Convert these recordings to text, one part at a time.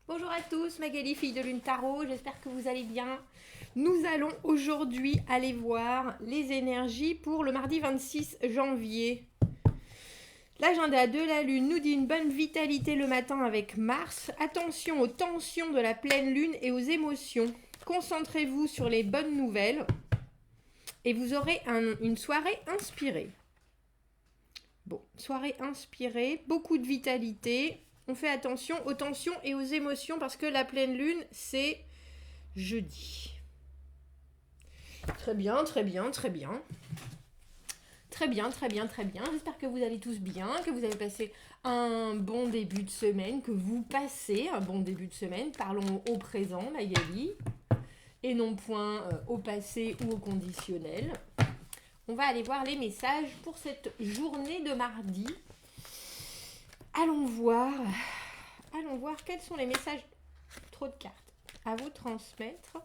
Bonjour à tous, Magali, fille de Lune Tarot, j'espère que vous allez bien. Nous allons aujourd'hui aller voir les énergies pour le mardi 26 janvier. L'agenda de la Lune nous dit une bonne vitalité le matin avec Mars. Attention aux tensions de la pleine Lune et aux émotions. Concentrez-vous sur les bonnes nouvelles et vous aurez une soirée inspirée. Bon, soirée inspirée, beaucoup de vitalité. On fait attention aux tensions et aux émotions parce que la pleine lune, c'est jeudi. Très bien, très bien, très bien. Très bien, très bien, très bien. J'espère que vous allez tous bien, que vous avez passé un bon début de semaine, que vous passez un bon début de semaine. Parlons au présent, Magali, et non point au passé ou au conditionnel. On va aller voir les messages pour cette journée de mardi. Allons voir quels sont les messages, trop de cartes, à vous transmettre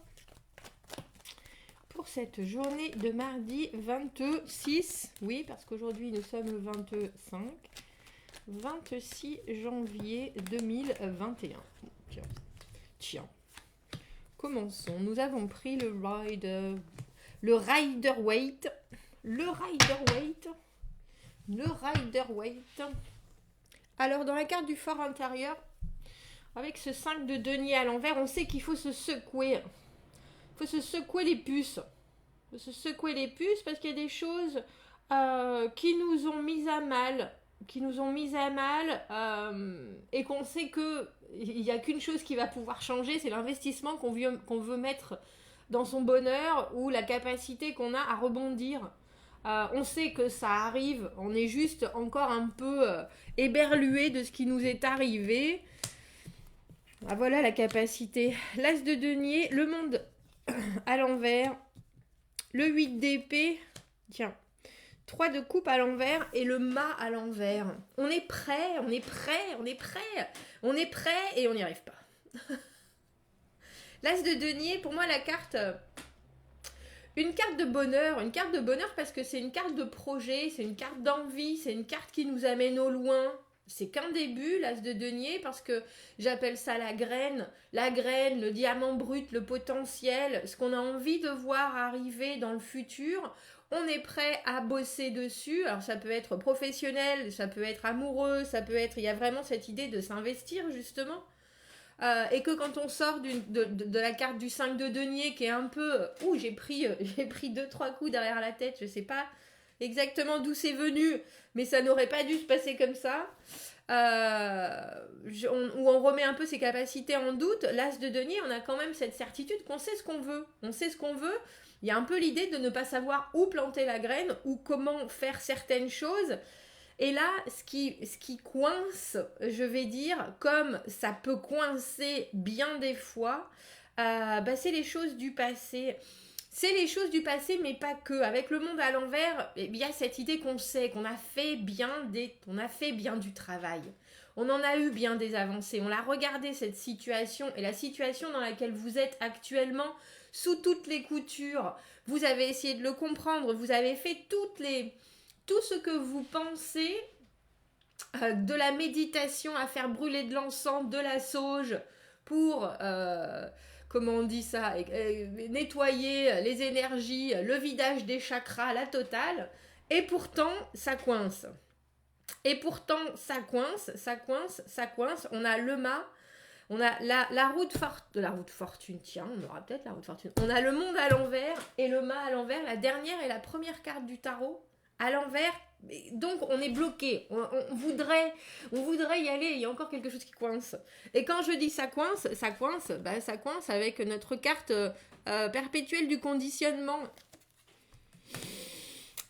pour cette journée de mardi 26, oui, parce qu'aujourd'hui nous sommes le 26 janvier 2021. Tiens. Commençons. Nous avons pris le Rider Waite. Alors, dans la carte du fort intérieur, avec ce 5 de denier à l'envers, on sait qu'il faut se secouer. Il faut se secouer les puces. Il faut se secouer les puces parce qu'il y a des choses qui nous ont mis à mal. Et qu'on sait qu'il n'y a qu'une chose qui va pouvoir changer, c'est l'investissement qu'on veut mettre dans son bonheur ou la capacité qu'on a à rebondir. On sait que ça arrive, on est juste encore un peu éberlué de ce qui nous est arrivé. Ah, voilà la capacité. L'as de denier, le monde à l'envers, le 8 d'épée, tiens, 3 de coupe à l'envers et le mât à l'envers. On est prêt et on n'y arrive pas. L'as de denier, pour moi la carte... Une carte de bonheur parce que c'est une carte de projet, c'est une carte d'envie, c'est une carte qui nous amène au loin. C'est qu'un début, l'as de denier, parce que j'appelle ça la graine, le diamant brut, le potentiel, ce qu'on a envie de voir arriver dans le futur. On est prêt à bosser dessus. Alors ça peut être professionnel, ça peut être amoureux, il y a vraiment cette idée de s'investir justement. Et que quand on sort de la carte du 5 de denier qui est un peu... j'ai pris 2-3 coups derrière la tête, je sais pas exactement d'où c'est venu, mais ça n'aurait pas dû se passer comme ça. Où on remet un peu ses capacités en doute. L'as de denier, on a quand même cette certitude qu'on sait ce qu'on veut. Il y a un peu l'idée de ne pas savoir où planter la graine ou comment faire certaines choses. Et là, ce qui coince, je vais dire, comme ça peut coincer bien des fois, c'est les choses du passé. C'est les choses du passé, mais pas que. Avec le monde à l'envers, il y a cette idée qu'on sait, qu'on a fait bien du travail. On en a eu bien des avancées. On a regardé cette situation et la situation dans laquelle vous êtes actuellement, sous toutes les coutures. Vous avez essayé de le comprendre. Vous avez fait tout ce que vous pensez, de la méditation à faire brûler de l'encens, de la sauge pour, comment on dit ça, nettoyer les énergies, le vidage des chakras, la totale. Et pourtant, ça coince. Ça coince. On a le mât. On a la route fortune, tiens, on aura peut-être la route fortune. On a le monde à l'envers et le mât à l'envers, la dernière et la première carte du tarot à l'envers. Donc on est bloqué, on voudrait y aller, il y a encore quelque chose qui coince. Et quand je dis ça coince avec notre carte perpétuelle du conditionnement.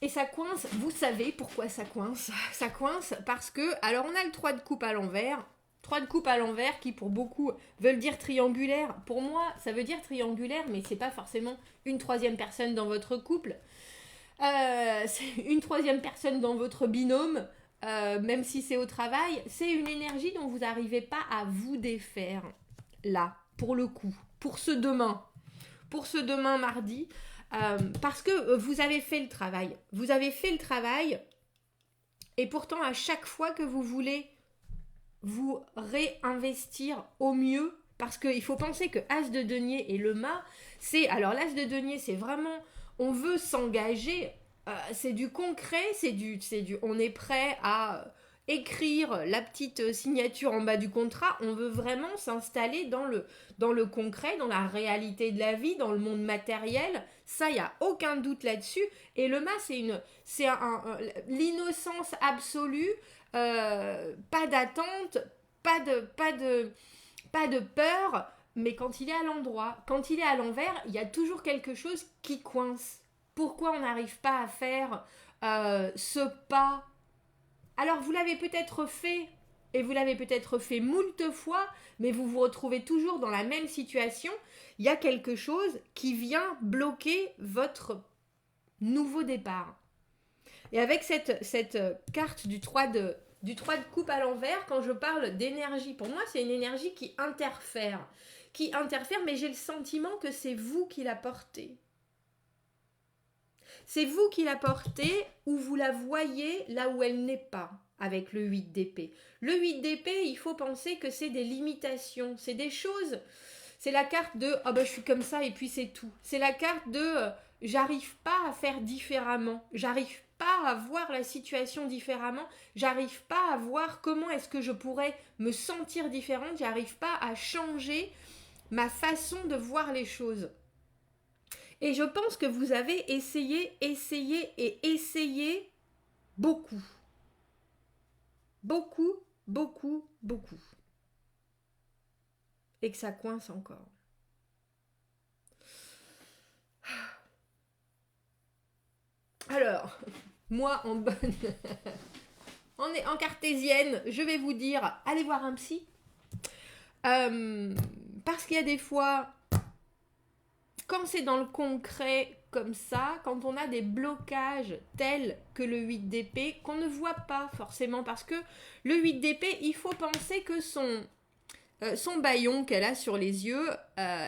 Et ça coince, vous savez pourquoi ça coince. Ça coince parce que, alors on a le 3 de coupe à l'envers. 3 de coupe à l'envers qui pour beaucoup veulent dire triangulaire. Pour moi, ça veut dire triangulaire, mais c'est pas forcément une troisième personne dans votre couple. C'est une troisième personne dans votre binôme, même si c'est au travail. C'est une énergie dont vous n'arrivez pas à vous défaire. Là, pour le coup, pour ce demain mardi, parce que vous avez fait le travail. Et pourtant, à chaque fois que vous voulez vous réinvestir au mieux, Parce qu'il faut penser que As de denier et le mât, c'est... Alors l'As de denier, c'est vraiment... On veut s'engager, c'est du concret, on est prêt à écrire la petite signature en bas du contrat, on veut vraiment s'installer dans le concret, dans la réalité de la vie, dans le monde matériel, ça, il n'y a aucun doute là-dessus. Et le mât, c'est l'innocence absolue, pas d'attente, pas de peur, mais quand il est à l'endroit, quand il est à l'envers, il y a toujours quelque chose qui coince. Pourquoi on n'arrive pas à faire ce pas? Alors vous l'avez peut-être fait, et vous l'avez peut-être fait moult fois, mais vous vous retrouvez toujours dans la même situation. Il y a quelque chose qui vient bloquer votre nouveau départ. Et avec cette carte du 3 de coupe à l'envers, quand je parle d'énergie, pour moi c'est une énergie qui interfère, mais j'ai le sentiment que c'est vous qui la portez. C'est vous qui la portez ou vous la voyez là où elle n'est pas avec le 8 d'épée. Le 8 d'épée, il faut penser que c'est des limitations, c'est des choses. C'est la carte de « Ah ben je suis comme ça et puis c'est tout ». C'est la carte de j'arrive pas à faire différemment, j'arrive pas à voir la situation différemment, j'arrive pas à voir comment est-ce que je pourrais me sentir différente, j'arrive pas à changer ma façon de voir les choses. Et je pense que vous avez essayé beaucoup. Beaucoup. Et que ça coince encore. Alors, moi en bonne... en cartésienne, je vais vous dire, allez voir un psy. Parce qu'il y a des fois... Quand c'est dans le concret comme ça, quand on a des blocages tels que le 8 d'épée, qu'on ne voit pas forcément, parce que le 8 d'épée, il faut penser que son bâillon qu'elle a sur les yeux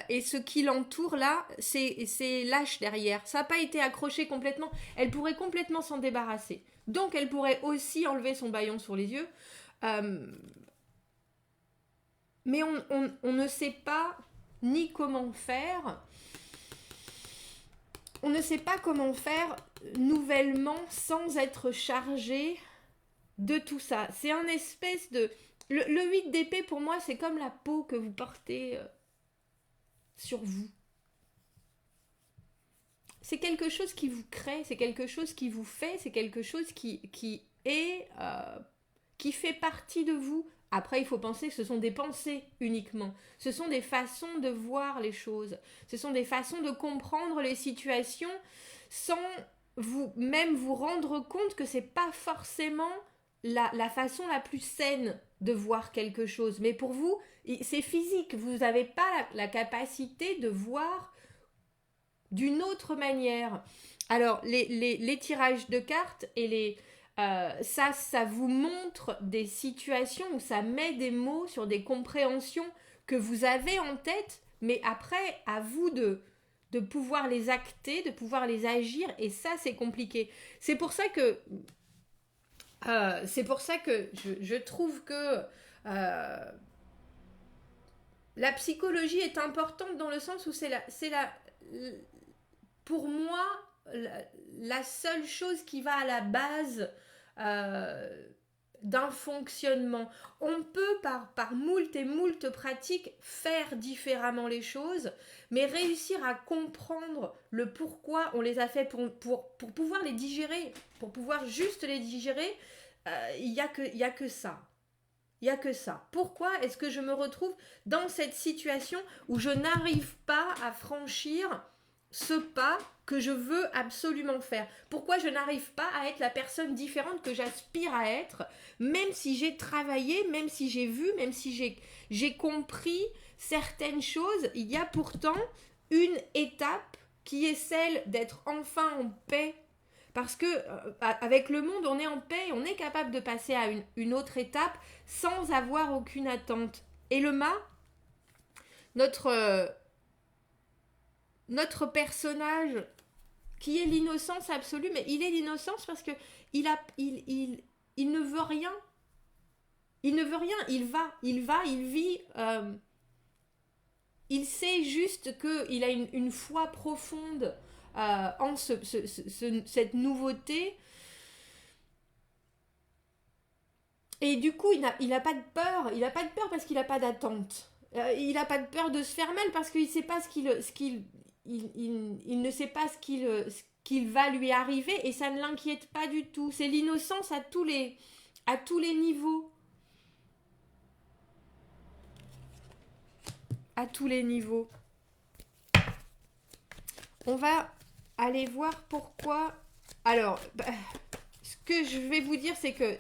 et ce qui l'entoure là, c'est lâche derrière. Ça n'a pas été accroché complètement, elle pourrait complètement s'en débarrasser. Donc elle pourrait aussi enlever son bâillon sur les yeux. Mais on ne sait pas ni comment faire. On ne sait pas comment faire nouvellement sans être chargé de tout ça. C'est un espèce de... Le 8 d'épée, pour moi, c'est comme la peau que vous portez sur vous. C'est quelque chose qui vous crée, c'est quelque chose qui vous fait, c'est quelque chose qui fait partie de vous. Après, il faut penser que ce sont des pensées uniquement. Ce sont des façons de voir les choses. Ce sont des façons de comprendre les situations sans vous-même vous rendre compte que c'est pas forcément la façon la plus saine de voir quelque chose. Mais pour vous, c'est physique. Vous n'avez pas la capacité de voir d'une autre manière. Alors, les tirages de cartes et ça vous montre des situations où ça met des mots sur des compréhensions que vous avez en tête, mais après, à vous de pouvoir les acter, de pouvoir les agir, et ça, c'est compliqué. C'est pour ça que je trouve que la psychologie est importante dans le sens où pour moi, la seule chose qui va à la base d'un fonctionnement. On peut par moult et moult pratiques faire différemment les choses, mais réussir à comprendre le pourquoi on les a fait pour pouvoir les digérer, pour pouvoir juste les digérer, il y a que ça. Il n'y a que ça. Pourquoi est-ce que je me retrouve dans cette situation où je n'arrive pas à franchir ce pas que je veux absolument faire? Pourquoi je n'arrive pas à être la personne différente que j'aspire à être, même si j'ai travaillé, même si j'ai vu, même si j'ai compris certaines choses? Il y a pourtant une étape qui est celle d'être enfin en paix. Parce que avec le monde, on est en paix, on est capable de passer à une autre étape sans avoir aucune attente. Et le mât, notre personnage qui est l'innocence absolue, mais il est l'innocence parce que il ne veut rien. Il ne veut rien, il vit sait juste qu'il a une foi profonde en cette nouveauté. Et du coup, il n'a pas de peur. Il n'a pas de peur parce qu'il n'a pas d'attente. Il n'a pas de peur de se faire mal parce qu'il sait pas il ne sait pas ce qu'il va lui arriver et ça ne l'inquiète pas du tout. C'est l'innocence à tous les niveaux. À tous les niveaux. On va aller voir pourquoi. Alors, ce que je vais vous dire, c'est que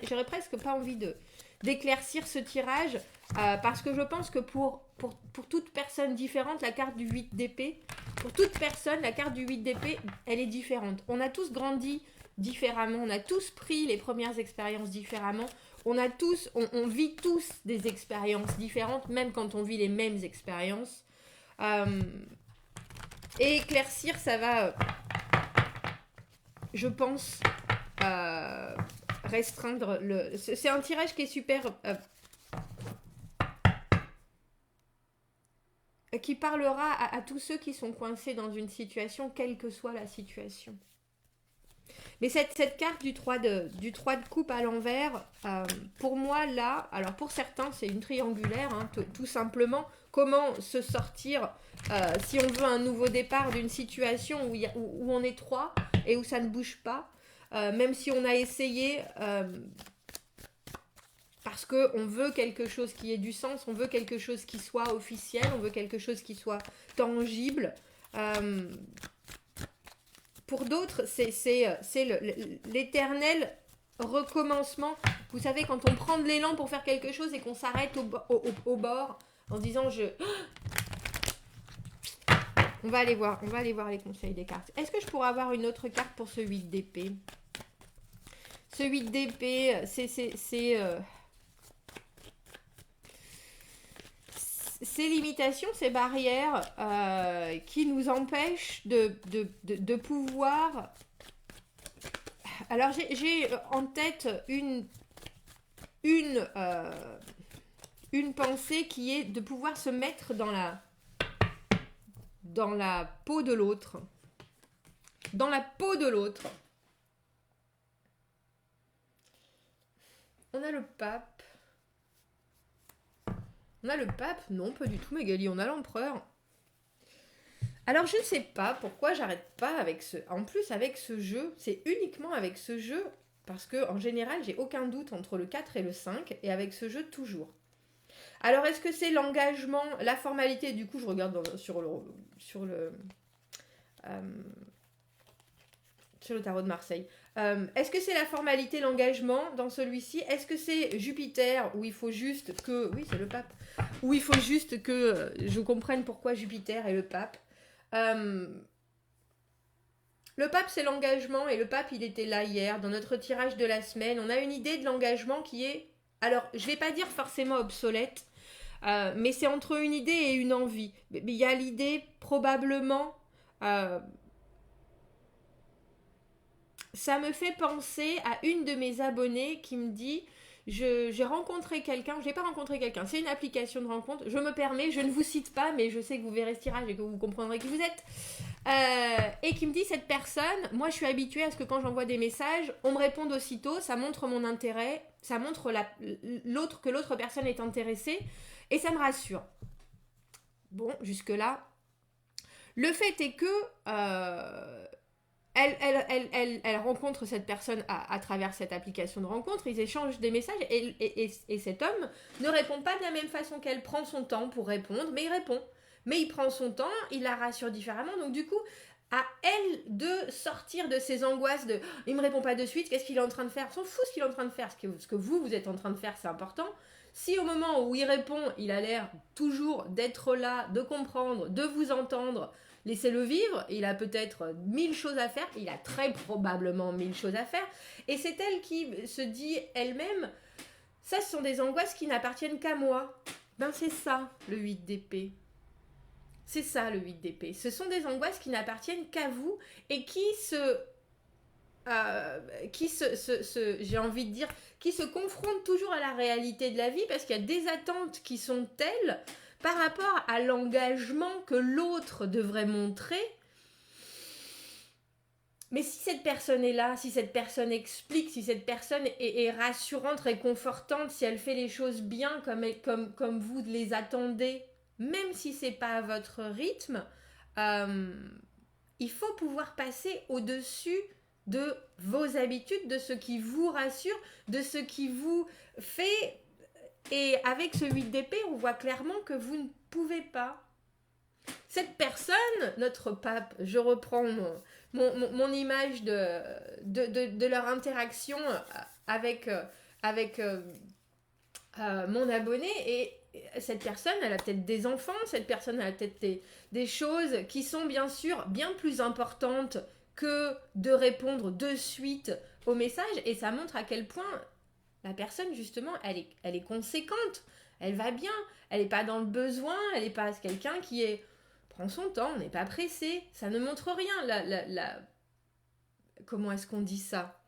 j'aurais presque pas envie d'éclaircir ce tirage parce que je pense que pour toute personne différente, la carte du 8 d'épée, pour toute personne, la carte du 8 d'épée, elle est différente. On a tous grandi différemment, on a tous pris les premières expériences différemment, on vit tous des expériences différentes, même quand on vit les mêmes expériences. Et éclaircir, ça va, je pense, restreindre le... C'est un tirage qui est super... qui parlera à tous ceux qui sont coincés dans une situation, quelle que soit la situation. Mais cette carte du 3 de coupe à l'envers, pour moi là, alors pour certains c'est une triangulaire, hein, tout simplement, comment se sortir si on veut un nouveau départ d'une situation où on est 3 et où ça ne bouge pas, même si on a essayé, parce qu'on veut quelque chose qui ait du sens, on veut quelque chose qui soit officiel, on veut quelque chose qui soit tangible. Pour d'autres, c'est l'éternel recommencement. Vous savez, quand on prend de l'élan pour faire quelque chose et qu'on s'arrête au bord en se disant On va aller voir les conseils des cartes. Est-ce que je pourrais avoir une autre carte pour ce 8 d'épée? Ce 8 d'épée, c'est ces limitations, ces barrières qui nous empêchent de pouvoir... Alors, j'ai en tête une pensée qui est de pouvoir se mettre dans la peau de l'autre. Dans la peau de l'autre. On a le pape. On a le pape? Non, pas du tout, Magali. On a l'empereur. Alors, je ne sais pas pourquoi j'arrête pas avec ce... En plus, avec ce jeu, c'est uniquement avec ce jeu, parce que en général, j'ai aucun doute entre le 4 et le 5, et avec ce jeu, toujours. Alors, est-ce que c'est l'engagement, la formalité? Du coup, je regarde sur le tarot de Marseille. Est-ce que c'est la formalité, l'engagement dans celui-ci? Est-ce que c'est Jupiter où il faut juste que... Oui, c'est le pape. Où il faut juste que je comprenne pourquoi Jupiter est le pape. Le pape, c'est l'engagement. Et le pape, il était là hier, dans notre tirage de la semaine. On a une idée de l'engagement qui est... Alors, je ne vais pas dire forcément obsolète, mais c'est entre une idée et une envie. Mais il y a l'idée, probablement... ça me fait penser à une de mes abonnées qui me dit j'ai rencontré quelqu'un, je n'ai pas rencontré quelqu'un, c'est une application de rencontre, je me permets, je ne vous cite pas, mais je sais que vous verrez ce tirage et que vous comprendrez qui vous êtes, et qui me dit cette personne, moi je suis habituée à ce que quand j'envoie des messages, on me réponde aussitôt, ça montre mon intérêt, ça montre que l'autre personne est intéressée, et ça me rassure. Bon, jusque-là, le fait est que... Elle rencontre cette personne à travers cette application de rencontre, ils échangent des messages et cet homme ne répond pas de la même façon qu'elle, prend son temps pour répondre, mais il répond. Mais il prend son temps, il la rassure différemment, donc du coup, à elle de sortir de ses angoisses de « il me répond pas de suite, qu'est-ce qu'il est en train de faire ?» On s'en fout ce qu'il est en train de faire, ce que vous êtes en train de faire, c'est important. Si au moment où il répond, il a l'air toujours d'être là, de comprendre, de vous entendre, laissez-le vivre, il a peut-être 1000 choses à faire, il a très probablement 1000 choses à faire, et c'est elle qui se dit elle-même, ça ce sont des angoisses qui n'appartiennent qu'à moi. Ben c'est ça le 8 d'épée. C'est ça le 8 d'épée. Ce sont des angoisses qui n'appartiennent qu'à vous, et qui se j'ai envie de dire, qui se confrontent toujours à la réalité de la vie parce qu'il y a des attentes qui sont telles par rapport à l'engagement que l'autre devrait montrer. Mais si cette personne est là, si cette personne explique, si cette personne est rassurante, réconfortante, si elle fait les choses bien comme vous les attendez, même si c'est pas à votre rythme, il faut pouvoir passer au-dessus de vos habitudes, de ce qui vous rassure, de ce qui vous fait. Et avec ce 8 d'épée, on voit clairement que vous ne pouvez pas. Cette personne, notre pape, je reprends mon image de leur interaction avec mon abonné, et cette personne, elle a peut-être des enfants, cette personne a peut-être des choses qui sont bien sûr bien plus importantes que de répondre de suite au message, et ça montre à quel point la personne, justement, elle est conséquente, elle va bien, elle n'est pas dans le besoin, elle n'est pas quelqu'un qui prend son temps, on n'est pas pressé, ça ne montre rien, comment est-ce qu'on dit ça?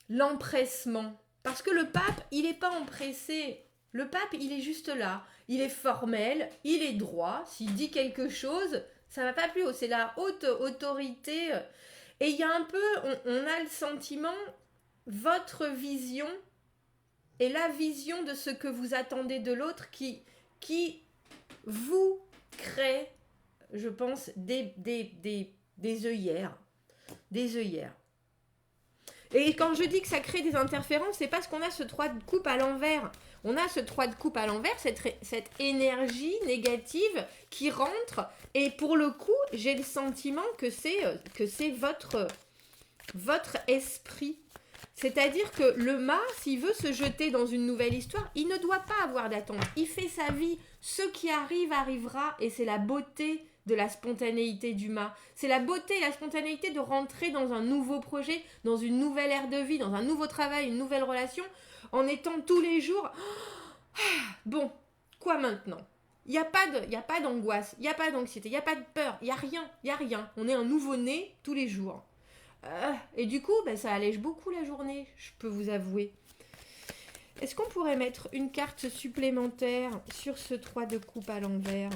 L'empressement. Parce que le pape, il n'est pas empressé. Le pape, il est juste là. Il est formel, il est droit. S'il dit quelque chose, ça ne va pas plus haut. C'est la haute autorité. Et il y a un peu, on a le sentiment, votre vision et la vision de ce que vous attendez de l'autre qui vous crée, je pense, des œillères. Des œillères. Et quand je dis que ça crée des interférences, c'est parce qu'on a ce 3 de coupe à l'envers. On a ce 3 de coupe à l'envers, cette énergie négative qui rentre. Et pour le coup, j'ai le sentiment que c'est votre esprit. C'est-à-dire que le mât, s'il veut se jeter dans une nouvelle histoire, il ne doit pas avoir d'attente. Il fait sa vie. Ce qui arrive, arrivera. Et c'est la beauté de la spontanéité du mât. C'est la beauté et la spontanéité de rentrer dans un nouveau projet, dans une nouvelle ère de vie, dans un nouveau travail, une nouvelle relation, en étant tous les jours... Bon, quoi maintenant? Il n'y a pas d'angoisse, il n'y a pas d'anxiété, il n'y a pas de peur, il n'y a rien. On est un nouveau-né tous les jours. Et du coup, ça allège beaucoup la journée, je peux vous avouer. Est-ce qu'on pourrait mettre une carte supplémentaire sur ce 3 de coupe à l'envers ?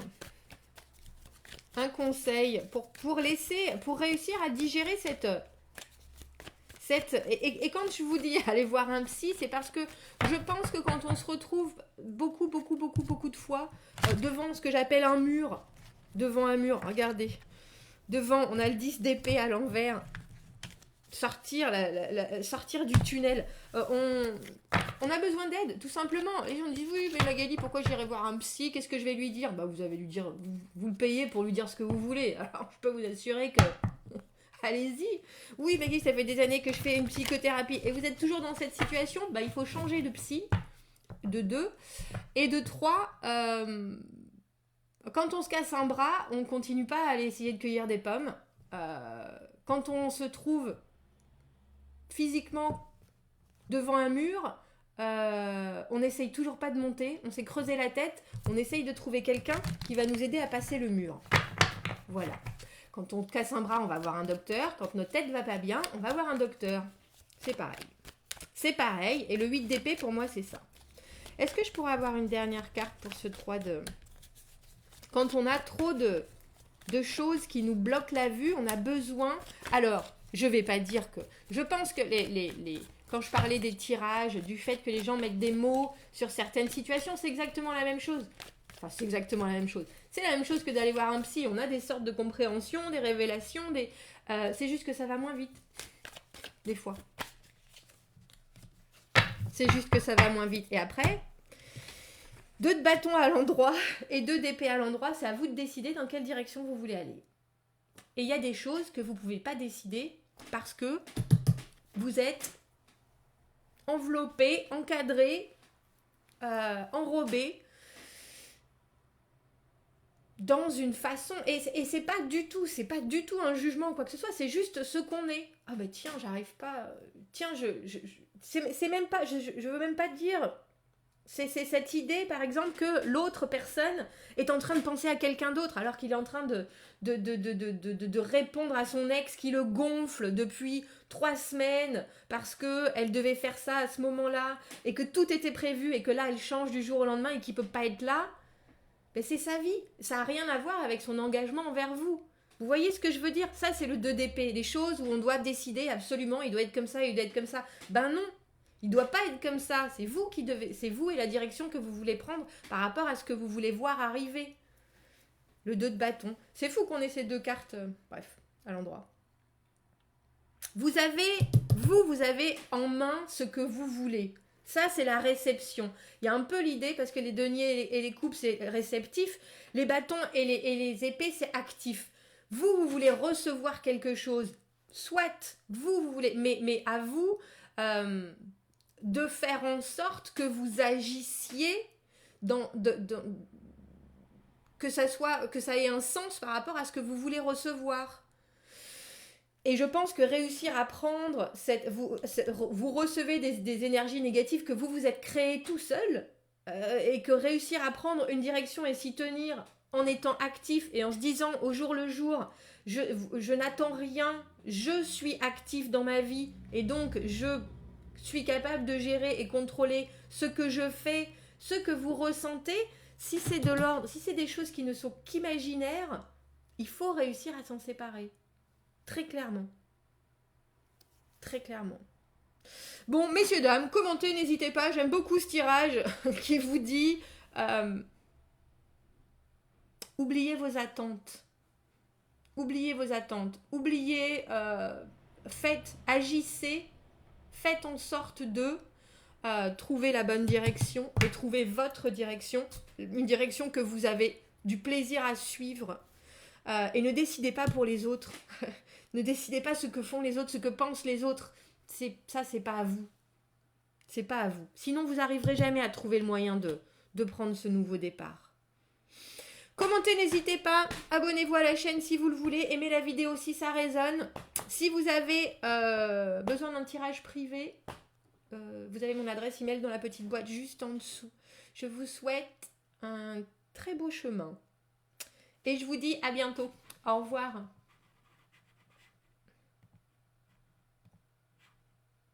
Un conseil pour réussir à digérer et quand je vous dis aller voir un psy, c'est parce que je pense que quand on se retrouve beaucoup de fois devant ce que j'appelle un mur, regardez, devant, on a le 10 d'épée à l'envers, sortir du tunnel, on a besoin d'aide, tout simplement. Les gens me disent, oui, mais Magali, pourquoi j'irai voir un psy? Qu'est-ce que je vais lui dire? Vous allez lui dire, vous le payez pour lui dire ce que vous voulez. Alors, je peux vous assurer que... Allez-y. Oui, Magali, ça fait des années que je fais une psychothérapie. Et vous êtes toujours dans cette situation, il faut changer de psy, de 2. Et de 3, quand on se casse un bras, on ne continue pas à aller essayer de cueillir des pommes. Quand on se trouve physiquement devant un mur, on n'essaye toujours pas de monter, on s'est creusé la tête, on essaye de trouver quelqu'un qui va nous aider à passer le mur. Voilà. Quand on casse un bras, on va voir un docteur. Quand notre tête va pas bien, on va voir un docteur. C'est pareil. C'est pareil. Et le 8 d'épée, pour moi, c'est ça. Est-ce que je pourrais avoir une dernière carte pour ce 3 de... Quand on a trop de choses qui nous bloquent la vue, on a besoin... Alors, je vais pas dire que... Je pense que quand je parlais des tirages, du fait que les gens mettent des mots sur certaines situations, c'est exactement la même chose. Enfin, c'est exactement la même chose. C'est la même chose que d'aller voir un psy. On a des sortes de compréhensions, des révélations, c'est juste que ça va moins vite. Des fois. C'est juste que ça va moins vite. Et après, 2 de bâton à l'endroit et 2 d'épée à l'endroit, c'est à vous de décider dans quelle direction vous voulez aller. Et il y a des choses que vous ne pouvez pas décider parce que vous êtes enveloppé, encadré, enrobé dans une façon, et c'est pas du tout un jugement ou quoi que ce soit, c'est juste ce qu'on est. Ah tiens, j'arrive pas, tiens, c'est même pas, je veux même pas dire C'est cette idée, par exemple, que l'autre personne est en train de penser à quelqu'un d'autre, alors qu'il est en train de répondre à son ex qui le gonfle depuis 3 semaines parce qu'elle devait faire ça à ce moment-là, et que tout était prévu, et que là, elle change du jour au lendemain et qu'il ne peut pas être là. Mais c'est sa vie. Ça n'a rien à voir avec son engagement envers vous. Vous voyez ce que je veux dire? Ça, c'est le 2 d'épée. Des choses où on doit décider absolument, il doit être comme ça, il doit être comme ça. Ben non, il ne doit pas être comme ça. C'est vous qui devez, c'est vous et la direction que vous voulez prendre par rapport à ce que vous voulez voir arriver. Le 2 de bâton. C'est fou qu'on ait ces 2 cartes, bref, à l'endroit. Vous avez en main ce que vous voulez. Ça, c'est la réception. Il y a un peu l'idée, parce que les deniers et les coupes, c'est réceptif. Les bâtons et les épées, c'est actif. Vous voulez recevoir quelque chose. Soit, vous voulez, mais à vous de faire en sorte que vous agissiez que ça ait un sens par rapport à ce que vous voulez recevoir. Et je pense que réussir à prendre, vous recevez des énergies négatives que vous vous êtes créées tout seul, et que réussir à prendre une direction et s'y tenir en étant actif et en se disant au jour le jour, je n'attends rien, je suis actif dans ma vie et donc je suis capable de gérer et contrôler ce que je fais, ce que vous ressentez. Si c'est de l'ordre, si c'est des choses qui ne sont qu'imaginaires, il faut réussir à s'en séparer. Très clairement. Très clairement. Bon, messieurs, dames, commentez, n'hésitez pas. J'aime beaucoup ce tirage qui vous dit oubliez vos attentes. Oubliez vos attentes. Oubliez, agissez, faites en sorte de trouver la bonne direction et trouver votre direction. Une direction que vous avez du plaisir à suivre. Et ne décidez pas pour les autres. Ne décidez pas ce que font les autres, ce que pensent les autres. Ça, c'est pas à vous. C'est pas à vous. Sinon, vous n'arriverez jamais à trouver le moyen de prendre ce nouveau départ. Commentez, n'hésitez pas. Abonnez-vous à la chaîne si vous le voulez. Aimez la vidéo si ça résonne. Si vous avez besoin d'un tirage privé, vous avez mon adresse email dans la petite boîte juste en dessous. Je vous souhaite un très beau chemin. Et je vous dis à bientôt. Au revoir.